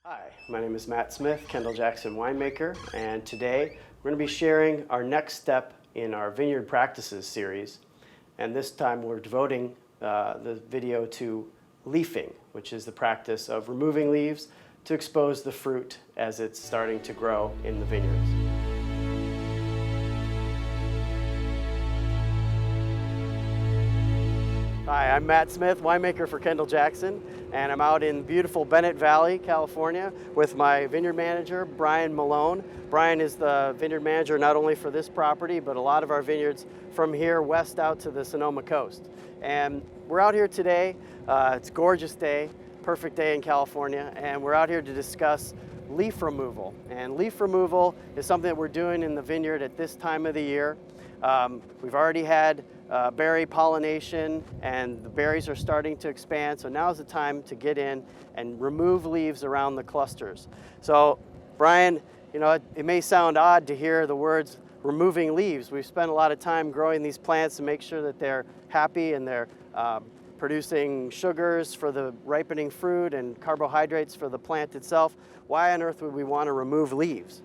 Hi, my name is Matt Smith, Kendall-Jackson Winemaker, and today we're going to be sharing our next step in our Vineyard Practices series. And this time we're devoting the video to leafing, which is the practice of removing leaves to expose the fruit as it's starting to grow in the vineyards. Hi, I'm Matt Smith, winemaker for Kendall-Jackson, and I'm out in beautiful Bennett Valley, California, with my vineyard manager, Brian Malone. Brian is the vineyard manager not only for this property, but a lot of our vineyards from here west out to the Sonoma coast. And we're out here today. It's a gorgeous day, perfect day in California, and we're out here to discuss leaf removal. And leaf removal is something that we're doing in the vineyard at this time of the year. We've already had berry pollination, and the berries are starting to expand, so now's the time to get in and remove leaves around the clusters. So Brian, you know, it may sound odd to hear the words removing leaves. We've spent a lot of time growing these plants to make sure that they're happy and they're producing sugars for the ripening fruit and carbohydrates for the plant itself. Why on earth would we want to remove leaves?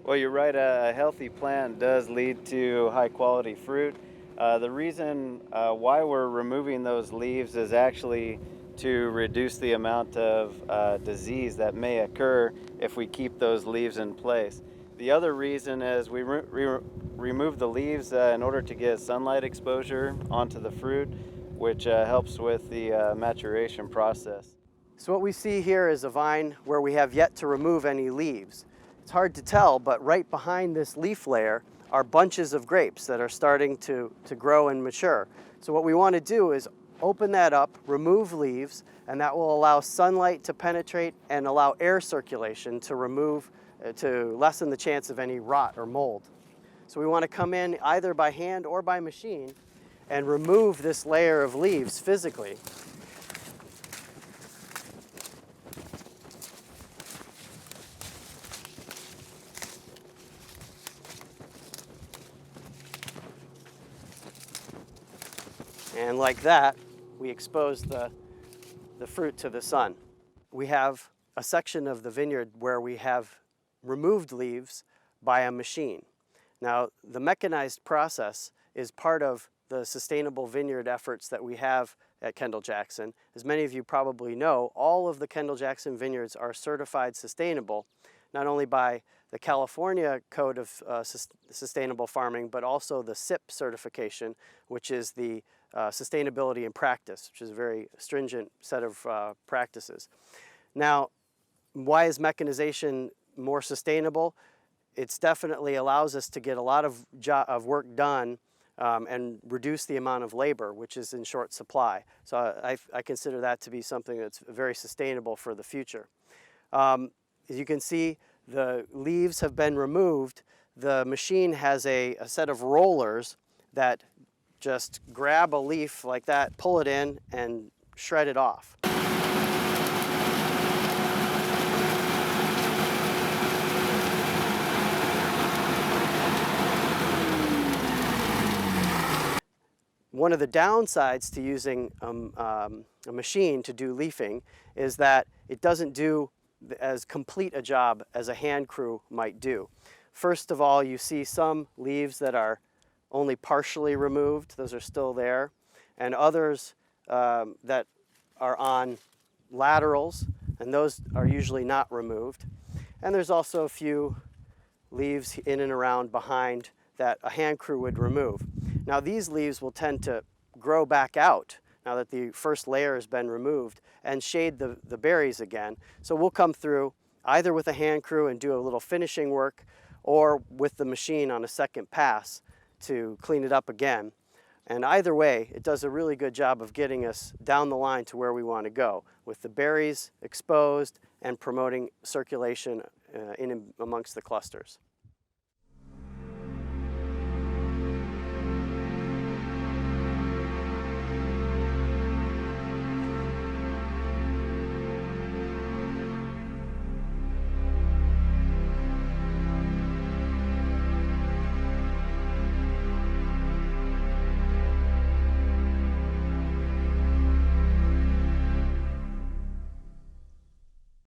Well, you're right, a healthy plant does lead to high quality fruit. The reason why we're removing those leaves is actually to reduce the amount of disease that may occur if we keep those leaves in place. The other reason is we remove the leaves in order to get sunlight exposure onto the fruit, which helps with the maturation process. So what we see here is a vine where we have yet to remove any leaves. It's hard to tell, but right behind this leaf layer are bunches of grapes that are starting to grow and mature. So what we want to do is open that up, remove leaves, and that will allow sunlight to penetrate and allow air circulation to lessen the chance of any rot or mold. So we want to come in either by hand or by machine and remove this layer of leaves physically. And like that, we expose the fruit to the sun. We have a section of the vineyard where we have removed leaves by a machine. Now, the mechanized process is part of the sustainable vineyard efforts that we have at Kendall-Jackson. As many of you probably know, all of the Kendall-Jackson vineyards are certified sustainable, not only by the California Code of Sustainable Farming, but also the SIP certification, which is the Sustainability in Practice, which is a very stringent set of practices. Now, why is mechanization more sustainable? It definitely allows us to get a lot of work done and reduce the amount of labor, which is in short supply. So I consider that to be something that's very sustainable for the future. As you can see, the leaves have been removed. The machine has a set of rollers that just grab a leaf like that, pull it in, and shred it off. One of the downsides to using a machine to do leafing is that it doesn't do as complete a job as a hand crew might do. First of all, you see some leaves that are only partially removed. Those are still there. And others that are on laterals, and those are usually not removed. And there's also a few leaves in and around behind that a hand crew would remove. Now these leaves will tend to grow back out now that the first layer has been removed and shade the berries again. So we'll come through either with a hand crew and do a little finishing work, or with the machine on a second pass to clean it up again. And either way, it does a really good job of getting us down the line to where we want to go, with the berries exposed and promoting circulation in amongst the clusters.